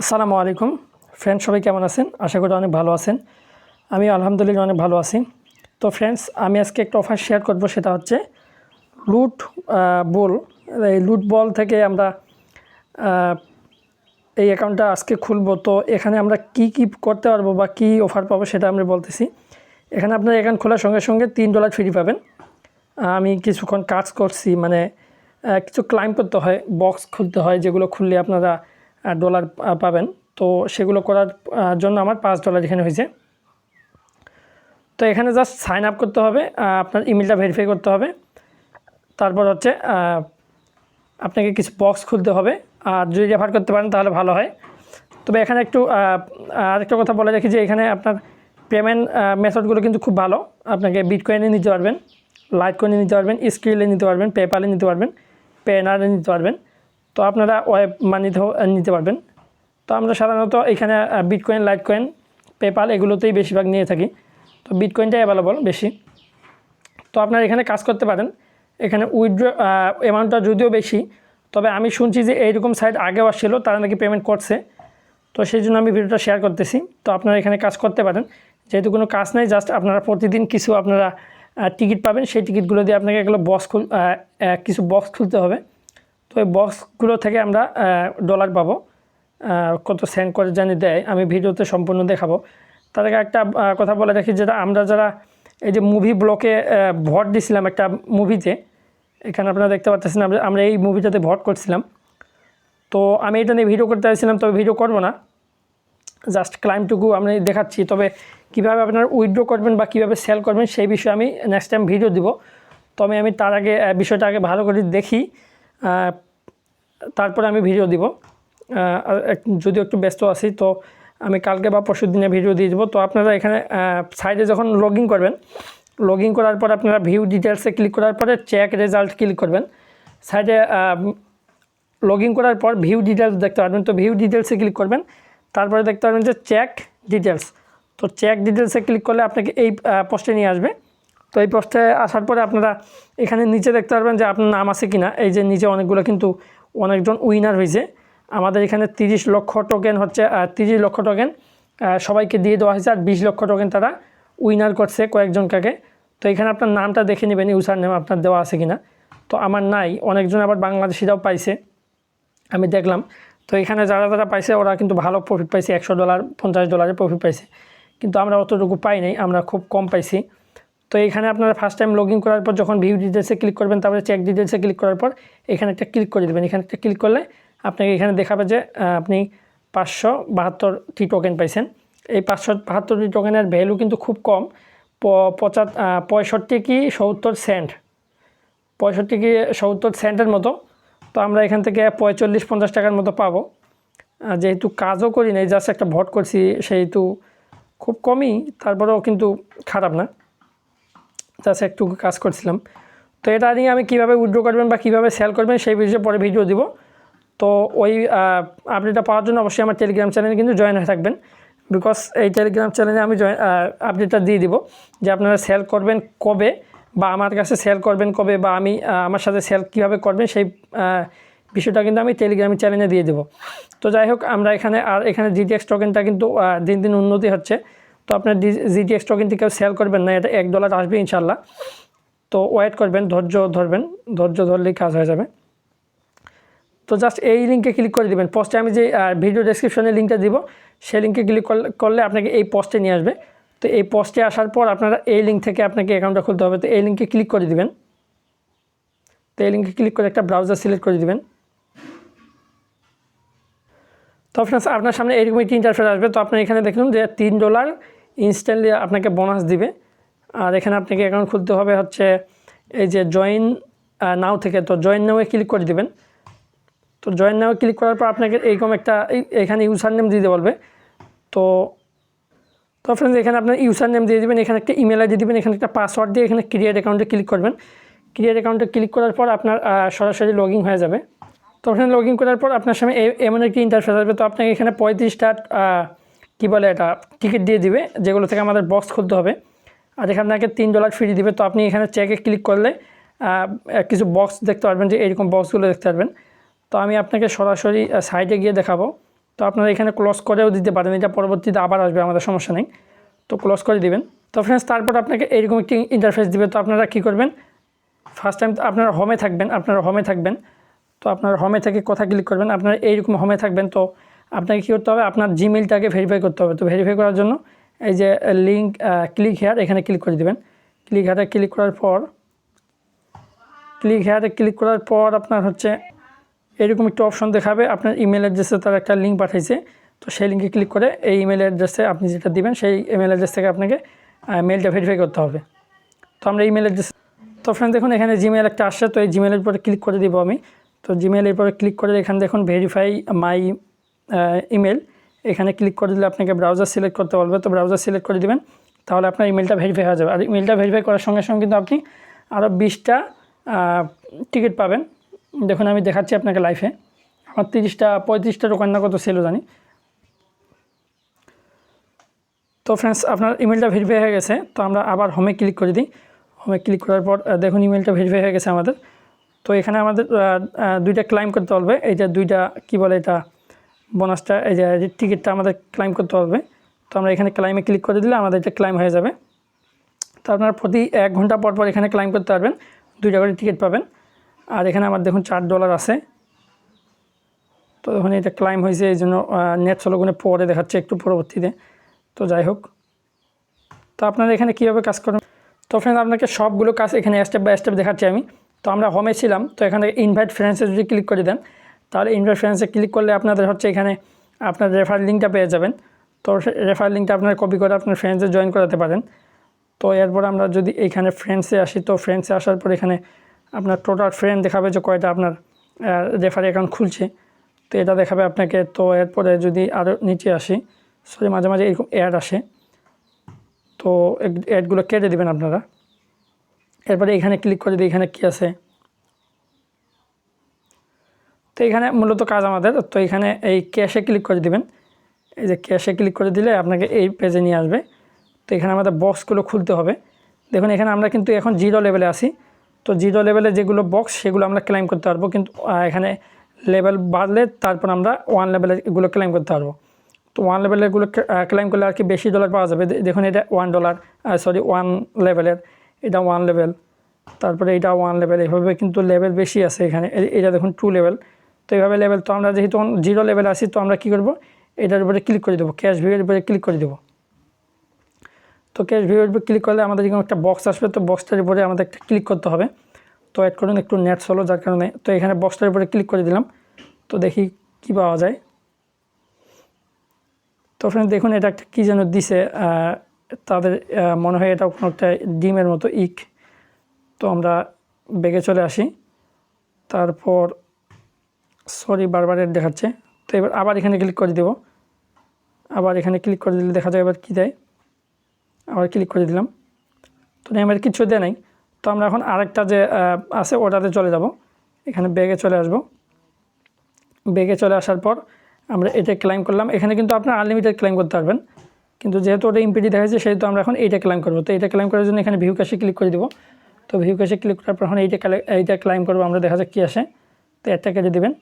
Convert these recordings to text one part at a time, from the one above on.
আসসালামু আলাইকুম ফ্রেন্ডস, সবাই কেমন আছেন? আশা করি অনেক ভালো আছেন। আমি আলহামদুলিল্লাহ অনেক ভালো আছি। তো ফ্রেন্ডস, আমি আজকে একটা অফার শেয়ার করব, সেটা হচ্ছে লুট বল। এই লুট বল থেকে আমরা এই অ্যাকাউন্টটা আজকে খুলব। তো এখানে আমরা কি করতে পারবো বা কী অফার পাবো সেটা আমরা বলতেছি। এখানে আপনার অ্যাকাউন্ট খোলার সঙ্গে সঙ্গে $3 ফ্রি পাবেন। আমি কিছুক্ষণ কাজ করছি, মানে কিছু ক্লাইম করতে হয়, বক্স খুলতে হয়, যেগুলো খুললে আপনারা ডলার পাবেন। তো সেগুলো করার জন্য আমার $5 এখানে হয়েছে। তো এখানে জাস্ট সাইন আপ করতে হবে, আপনার ইমেলটা ভেরিফাই করতে হবে। তারপর হচ্ছে আপনাকে কিছু বক্স খুলতে হবে, আর যদি রেফার করতে পারেন তাহলে ভালো হয়। তবে এখানে একটু আরেকটা কথা বলে রাখি যে এখানে আপনার পেমেন্ট মেথডগুলো কিন্তু খুব ভালো। আপনাকে বিটকয়েনে নিতে পারবেন, লাইট কয়েনে নিতে পারবেন, স্ক্রিলে নিতে পারবেন, পেপ্যালে নিতে পারবেন, পেনারে নিতে পারবেন। তো আপনারা ওয়েব মানিতেও নিতে পারবেন। তো আমরা সাধারণত এখানে বিটকয়েন, লাইট কয়েন, পেপ্যাল এগুলোতেই বেশিরভাগ নিয়ে থাকি। তো বিটকয়েনটাই অ্যাভেলেবল বেশি। তো আপনারা এখানে কাজ করতে পারেন। এখানে উইথড্র অ্যামাউন্টটা যদিও বেশি, তবে আমি শুনছি যে এইরকম সাইট আগেও আসছিল, তারা নাকি পেমেন্ট করছে। তো সেই জন্য আমি ভিডিওটা শেয়ার করতেছি। তো আপনারা এখানে কাজ করতে পারেন, যেহেতু কোনো কাজ নেই, জাস্ট আপনারা প্রতিদিন কিছু আপনারা টিকিট পাবেন। সেই টিকিটগুলো দিয়ে আপনাকে এগুলো কিছু বক্স খুলতে হবে। তো এই বক্সগুলো থেকে আমরা ডলার পাবো। কত সেন্ড করে জানি দেয়, আমি ভিডিওতে সম্পূর্ণ দেখাবো। তার আগে একটা কথা বলে রাখি, যেটা আমরা যারা এই যে মুভি ব্লকে ভোট দিছিলাম একটা মুভিতে, এখানে আপনারা দেখতে পাচ্ছেন আমরা এই মুভিটাতে ভোট করছিলাম। তো আমি এটা নিয়ে ভিডিও করতে চাইছিলাম, তবে ভিডিও করব না, জাস্ট ক্লাইমটুকু আমি দেখাচ্ছি। তবে কীভাবে আপনারা উইথড্র করবেন বা কীভাবে সেল করবেন সেই বিষয়ে আমি নেক্সট টাইম ভিডিও দিব। তবে আমি তার আগে বিষয়টা আগে ভালো করে দেখি, তারপরে আমি ভিডিও দিব। যদিও একটু ব্যস্ত আছি, তো আমি কালকে বা পরশু দিনে ভিডিও দিয়ে দেবো। তো আপনারা এখানে সাইডে যখন লগ ইন করবেন, লগ ইন করার পর আপনারা ভিউ ডিটেলসে ক্লিক করার পরে চেক রেজাল্ট ক্লিক করবেন। সাইডে লগ ইন করার পর ভিউ ডিটেলস দেখতে পারবেন। তো ভিউ ডিটেলসে ক্লিক করবেন, তারপরে দেখতে পারবেন যে চেক ডিটেলস। তো চেক ডিটেলসে ক্লিক করলে আপনাকে এই পোস্টে নিয়ে আসবে। তো এই পোস্টে আসার পরে আপনারা এখানে নিচে দেখতে পারবেন যে আপনার নাম আছে কিনা। এই যে নিচে অনেকগুলো কিন্তু অনেকজন উইনার হয়েছে। আমাদের এখানে 30 লক্ষ টোকেন হচ্ছে, 30 লক্ষ টোকেন সবাইকে দিয়ে দেওয়া হয়েছে, আর 20 লক্ষ টোকেন তারা উইনার করছে কয়েকজনকে। তো এখানে আপনার নামটা দেখে নেবেন, ইউজার নেম আপনার দেওয়া আছে কিনা। তো আমার নাই, অনেকজন আবার বাংলাদেশিরাও পাইছে, আমি দেখলাম। তো এখানে যারা যারা পাইছে ওরা কিন্তু ভালো প্রফিট পাইছে, $100, $50 প্রফিট পাইছে। কিন্তু আমরা অতটুকু পাই নাই, আমরা খুব কম পাইছি। তো এখানে আপনারা ফার্স্ট টাইম লগ ইন করার পর যখন ভিউ ডিটেলসে ক্লিক করবেন, তারপরে চেক ডিটেলসে ক্লিক করার পর এখানে একটা ক্লিক করে দেবেন। এখানে একটা ক্লিক করলে আপনাকে এখানে দেখাবে যে আপনি 572টি টোকেন পাইছেন। এই 572টি টোকেনের ভ্যালু কিন্তু খুব কম, 65 কি 70 সেন্ট, 65 কি 70 সেন্টের মতো। তো আমরা এখান থেকে 45-50 টাকার মতো পাবো। যেহেতু কাজও করি নাই, জাস্ট একটা ভোট করছি, সেহেতু খুব কমই, তারপরেও কিন্তু খারাপ না, জাস্ট একটু কাজ করছিলাম। তো এটা নিয়ে আমি কীভাবে উইথড্র করবেন বা কীভাবে সেল করবেন সেই বিষয়ে পরে ভিডিও দিব। তো ওই আপডেটটা পাওয়ার জন্য অবশ্যই আমার টেলিগ্রাম চ্যানেলে কিন্তু জয়েন হয়ে থাকবেন, বিকজ এই টেলিগ্রাম চ্যানেলে আমি আপডেটটা দিয়ে দিব যে আপনারা সেল করবেন কবে, বা আমার কাছে সেল করবেন কবে, বা আমি আমার সাথে সেল কীভাবে করবেন সেই বিষয়টা কিন্তু আমি টেলিগ্রামের চ্যানেলে দিয়ে দেবো। তো যাই হোক, আমরা এখানে GTX টোকেনটা কিন্তু দিন দিন উন্নতি হচ্ছে। তো আপনার GTX টোকেন থেকে সেল করবেন না, এটা $1 আসবে ইনশাল্লাহ। তো ওয়েট করবেন, ধৈর্য ধরলেই কাজ হয়ে যাবে। তো জাস্ট এই লিঙ্কে ক্লিক করে দেবেন। পোস্টে আমি যে ভিডিও ডেসক্রিপশনে লিঙ্কটা দিব, সেই লিঙ্কে ক্লিক করলে আপনাকে এই পোস্টে নিয়ে আসবে। তো এই পোস্টে আসার পর আপনারা এই লিঙ্ক থেকে আপনাকে অ্যাকাউন্টটা খুলতে হবে। তো এই লিঙ্কে ক্লিক করে দিবেন। তো এই লিঙ্কে ক্লিক করে একটা ব্রাউজার সিলেক্ট করে দিবেন। তো আপনার সামনে এইরকম একটি ইন্টারফেস আসবে। তো আপনি এখানে দেখুন যে $3 ইনস্ট্যান্টলি আপনাকে বোনাস দিবে। আর এখানে আপনাকে অ্যাকাউন্ট খুলতে হবে হচ্ছে এই যে জয়েন নাও থেকে। তো জয়েন নাও ক্লিক করে দিবেন। তো জয়েন নাও ক্লিক করার পর আপনাকে এইরকম একটা এখানে ইউজার নেম দিতে বলবে। তো ফ্রেন্ডস, এখানে আপনার ইউজার নেম দিয়ে দেবেন, এখানে একটা ইমেল আইডি দেবেন, এখানে একটা পাসওয়ার্ড দিয়ে এখানে ক্রিয়েট অ্যাকাউন্টে ক্লিক করবেন। ক্রিয়েট অ্যাকাউন্টে ক্লিক করার পর আপনার সরাসরি লগ ইন হয়ে যাবে। তো ওখানে লগ ইন করার পর আপনার সামনে এমন একটি ইন্টারফেস আসবে। তো আপনাকে এখানে 35টা কী বলে এটা টিকিট দিয়ে দিবে, যেগুলো থেকে আমাদের বক্স খুলতে হবে। আর এখানে আপনাকে $3 ফ্রি দিবে। তো আপনি এখানে চেকে ক্লিক করলে কিছু বক্স দেখতে পারবেন, যে এইরকম বক্সগুলো দেখতে পারবেন। তো আমি আপনাকে সরাসরি সাইডে গিয়ে দেখাবো। তো আপনারা এখানে ক্লোজ করেও দিতে পারেন, এটা পরবর্তীতে আবার আসবে, আমাদের সমস্যা নেই। তো ক্লোজ করে দিবেন। তো ফ্রেন্ডস তারপর আপনাকে এইরকম একটি ইন্টারফেস দিবে। তো আপনারা কী করবেন, ফার্স্ট টাইম আপনারা হোমে থাকবেন। তো আপনার হোমে থেকে কোথায় ক্লিক করবেন, আপনারা এইরকম হোমে থাকবেন। তো আপনাকে কী করতে হবে, আপনার জিমেইলটাকে ভেরিফাই করতে হবে। তো ভেরিফাই করার জন্য এই যে লিঙ্ক ক্লিক হেয়ার, এখানে ক্লিক করে দেবেন। ক্লিক হেয়ারে ক্লিক করার পর আপনার হচ্ছে এরকম একটু অপশন দেখাবে, আপনার ইমেল অ্যাড্রেসে তার একটা লিঙ্ক পাঠাইছে। তো সেই লিঙ্কে ক্লিক করে এই ইমেল অ্যাড্রেসে আপনি যেটা দিবেন সেই ইমেল অ্যাড্রেস থেকে আপনাকে মেলটা ভেরিফাই করতে হবে। তো আমরা ইমেল অ্যাড্রেস, তো ফ্রেন্ড দেখুন এখানে জিমেল একটা আসছে। তো এই জিমেলের পরে ক্লিক করে দিব আমি। তো জিমেলের পরে ক্লিক করে এখানে দেখুন ভেরিফাই মাই ইমেল, এখানে ক্লিক করে দিলে আপনাকে ব্রাউজার সিলেক্ট করতে বলবে। তো ব্রাউজার সিলেক্ট করে দিবেন, তাহলে আপনার ইমেলটা ভেরিফাই হয়ে যাবে। আর ইমেলটা ভেরিফাই করার সঙ্গে সঙ্গে কিন্তু আপনি আরও 20টা টিকিট পাবেন। দেখুন আমি দেখাচ্ছি আপনাকে লাইভে, আমার 35টা টোকেন না কত ছিল জানি। তো ফ্রেন্ডস আপনার ইমেলটা ভেরিফাই হয়ে গেছে। তো আমরা আবার হোমে ক্লিক করে দিই। হোমে ক্লিক করার পর দেখুন ইমেলটা ভেরিফাই হয়ে গেছে আমাদের। তো এখানে আমাদের 2টা ক্লাইম করতে হবে। এই যে 2টা কী বলে এটা বোনাসটা, এই যে টিকিটটা আমাদের ক্লাইম করতে হবে। তো আমরা এখানে ক্লাইমে ক্লিক করে দিলে আমাদের এটা ক্লাইম হয়ে যাবে। তো আপনার প্রতি 1 ঘন্টা পর এখানে ক্লাইম করতে পারবেন, 2টা করে টিকিট পাবেন। আর এখানে আমার দেখুন $4 আছে। তো দেখুন এটা ক্লাইম হয়েছে, এই জন্য নেট স্লোগুনে পরে দেখাচ্ছে একটু পরবর্তীতে। তো যাই হোক, তো আপনারা এখানে কীভাবে কাজ করবেন, তো ফ্রেন্ড আপনাকে সবগুলো কাজ এখানে স্টেপ বাই স্টেপ দেখাচ্ছি আমি। তো আমরা হোমে ছিলাম, তো এখানে ইনভাইট ফ্রেন্ডসে যদি ক্লিক করে দেন, তাহলে ইনভাইট ফ্রেন্ডসে ক্লিক করলে আপনাদের হচ্ছে এখানে আপনার রেফার লিঙ্কটা পেয়ে যাবেন। তো রেফার লিঙ্কটা আপনারা কপি করে আপনার ফ্রেন্ডসে জয়েন করাতে পারেন। তো এরপর আমরা যদি এখানে ফ্রেন্ডসে আসি, তো ফ্রেন্ডসে আসার পর এখানে আপনার টোটাল ফ্রেন্ড দেখাবে যে কয়টা আপনার রেফার অ্যাকাউন্ট খুলছে, তো এটা দেখাবে আপনাকে। তো এরপরে যদি আরও নিচে আসি, সরি মাঝে মাঝে এরকম অ্যাড আসে, তো অ্যাডগুলো কেটে দেবেন আপনারা। এরপরে এখানে ক্লিক করে দিই, এখানে কী আছে, তো এখানে মূলত কাজ আমাদের। তো এখানে এই ক্যাশে ক্লিক করে দিবেন। এই যে ক্যাশে ক্লিক করে দিলে আপনাকে এই পেজে নিয়ে আসবে। তো এখানে আমাদের বক্সগুলো খুলতে হবে। দেখুন এখানে আমরা কিন্তু এখন 0 লেভেলে আসি। তো 0 লেভেলে যেগুলো বক্স সেগুলো আমরা ক্লেম করতে পারবো, কিন্তু এখানে লেভেল বাড়লে তারপর আমরা 1 লেভেলে এগুলো ক্লেম করতে পারবো। তো 1 লেভেলেরগুলো ক্লেম করলে আর কি বেশি ডলার পাওয়া যাবে। দেখুন এটা $1, 1 লেভেলের, এটা 1 লেভেল, তারপরে এটা 1 লেভেল, এভাবে কিন্তু লেভেল বেশি আছে এখানে। এটা দেখুন 2 লেভেল। তো এইভাবে লেভেল, তো আমরা যেহেতু 0 লেভেলে আসি, তো আমরা কী করবো, এটার উপরে ক্লিক করে দেবো, ক্যাশ ভিউয়ের উপরে ক্লিক করে দেবো। তো ক্যাশ ভিউয়ের উপরে ক্লিক করলে আমাদের এরকম একটা বক্স আসবে। তো বক্সটার উপরে আমাদের একটা ক্লিক করতে হবে। তো অ্যাড করুন, একটু নেট স্লো যার কারণে। তো এখানে বক্সটার উপরে ক্লিক করে দিলাম। তো দেখি কি পাওয়া যায়। তো ফ্রেন্ড দেখুন এটা একটা কী যেন দিছে, তাদের মনে হয় এটা কোনো একটা ডিমের মতো ইক। তো আমরা ব্যাগে চলে আসি, তারপর সরি বারবার এর দেখাচ্ছে। তো এবার আবার এখানে ক্লিক করে দেব, আবার এখানে ক্লিক করে দিলে দেখা যায় এবার কী দেয়, আবার ক্লিক করে দিলাম। তো নেমের কিছু দেয় নাই। তো আমরা এখন আরেকটা যে আছে ওটাতে চলে যাব। এখানে ব্যাগে চলে আসব। ব্যাগে চলে আসার পর আমরা এটা ক্লাইম করলাম। এখানে কিন্তু আপনার আনলিমিটেড ক্লাইম করতে পারবেন, কিন্তু যেহেতু ওটা ইম্পিডি দেখাচ্ছে সেহেতু আমরা এখন এইটা ক্লাইম করবো। তো এইটা ক্লাইম করার জন্য এখানে ভিউ ক্যাশে ক্লিক করে দিব। তো ভিউ ক্যাশে ক্লিক করার পর এখন এইটা ক্লাইম করবো আমরা, দেখা যাক কী আসে। তো একটা কেটে দেবেন।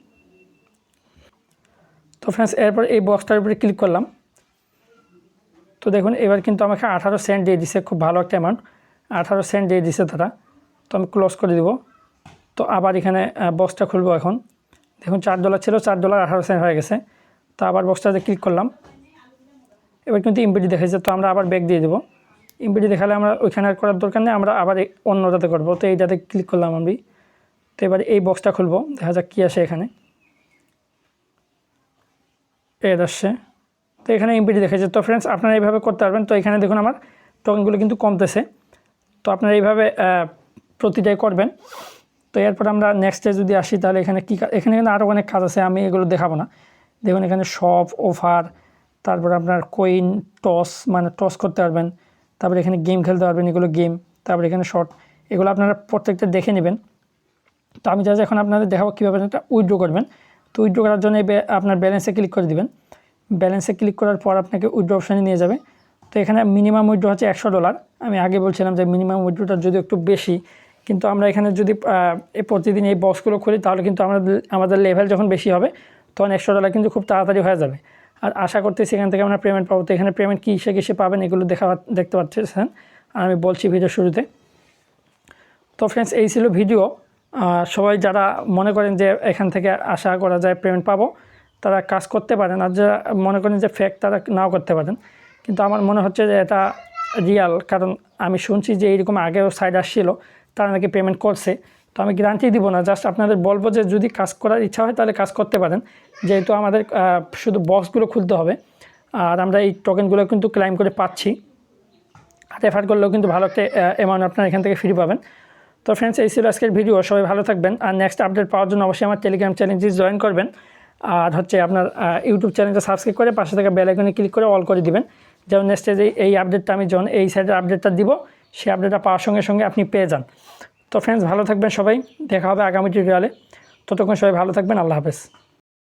তো ফ্রেন্ডস এরপর এই বক্সটার উপরে ক্লিক করলাম। তো দেখুন এবার কিন্তু আমাকে 18 সেন্ট দিয়ে দিছে, খুব ভালো একটা অ্যামাউন্ট, 18 সেন্ট দিয়ে দিছে তারা। তো আমি ক্লোজ করে দিব। তো আবার এখানে বক্সটা খুলবো। এখন দেখুন $4 ছিল, $4 18 সেন্ট হয়ে গেছে। তো আবার বক্সটাতে ক্লিক করলাম, এবার কিন্তু ইম্পিডি দেখাচ্ছে। তো আমরা আবার ব্যাক দিয়ে দেবো। ইম্পিডি দেখালে আমরা ওইখানে আর করার দরকার নেই, আমরা আবার অন্যটাতে করবো। তো এইটাতে ক্লিক করলাম আমি। তো এবার এই বক্সটা খুলবো, দেখা যাক কী আসে। এখানে এড আসছে। তো এখানে ইম্পিডি দেখাচ্ছে। তো ফ্রেন্ডস আপনারা এইভাবে করতে পারবেন। তো এখানে দেখুন আমার টোকেনগুলো কিন্তু কমতেছে। তো আপনারা এইভাবে প্রতিটাই করবেন। তো এরপর আমরা নেক্সটে যদি আসি, তাহলে এখানে এখানে কিন্তু আরও অনেক কাজ আছে, আমি এগুলো দেখাবো না। দেখুন এখানে সব অফার, তারপর আপনার কয়েন টস, মানে টস করতে পারবেন, তারপরে এখানে গেম খেলতে পারবেন, এগুলো গেম, তারপরে এখানে শর্ট, এগুলো আপনারা প্রত্যেকটা দেখে নেবেন। তো আমি জাস্ট এখন আপনাদের দেখাবো কীভাবে এটা উইথড্র করবেন। তো উইথড্র করার জন্য আপনার ব্যালেন্সে ক্লিক করে দিবেন। ব্যালেন্সে ক্লিক করার পর আপনাকে উইথড্র অপশানে নিয়ে যাবে। তো এখানে মিনিমাম উইথড্র হচ্ছে $100। আমি আগে বলছিলাম যে মিনিমাম উইথড্রটা যদি একটু বেশি, কিন্তু আমরা এখানে যদি প্রতিদিন এই বক্সগুলো খুলি, তাহলে কিন্তু আমাদের লেভেল যখন বেশি হবে তখন $100 কিন্তু খুব তাড়াতাড়ি হয়ে যাবে। আর আশা করতেছি এখান থেকে আমরা পেমেন্ট পাবো। তো এখানে পেমেন্ট কিসে কিসে পাবেন এগুলো দেখতে পাচ্ছেন, আর আমি বলছি ভিডিও শুরুতে। তো ফ্রেন্ডস, এই ছিল ভিডিও। সবাই যারা মনে করেন যে এখান থেকে আশা করা যায় পেমেন্ট পাবো, তারা কাজ করতে পারেন। আর যারা মনে করেন যে ফেক, তারা নাও করতে পারেন। কিন্তু আমার মনে হচ্ছে যে এটা রিয়াল, কারণ আমি শুনছি যে এইরকম আগেও সাইট আসছিল, তারা নাকি পেমেন্ট করছে। তো আমি গ্যারান্টি দিব না, জাস্ট আপনাদের বলবো যে যদি কাজ করার ইচ্ছা হয় তাহলে কাজ করতে পারেন, যেহেতু আমাদের শুধু বক্সগুলো খুলতে হবে। আর আমরা এই টোকেনগুলো কিন্তু ক্লাইম করে পাচ্ছি, রেফার করলেও কিন্তু ভালো একটা অ্যামাউন্ট আপনারা এখান থেকে ফ্রি পাবেন। তো ফ্রেন্ডস, এই ছিল আজকের ভিডিও। সবাই ভালো থাকবেন। আর নেক্সট আপডেট পাওয়ার জন্য অবশ্যই আমার টেলিগ্রাম চ্যানেলটি জয়েন করবেন। আর হচ্ছে আপনার ইউটিউব চ্যানেলটা সাবস্ক্রাইব করে পাশে থাকা বেল আইকনে ক্লিক করে অল করে দিবেন, যেমন নেক্সটে যে এই আপডেটটা আমি যখন এই সাইডের আপডেটটা দিব, সেই আপডেটটা পাওয়ার সঙ্গে সঙ্গে আপনি পেয়ে যান। তো ফ্রেন্ডস, ভালো থাকবেন সবাই, দেখা হবে আগামী টিউটোরিয়ালে। ততক্ষণ সবাই ভালো থাকবেন, আল্লাহ হাফেজ।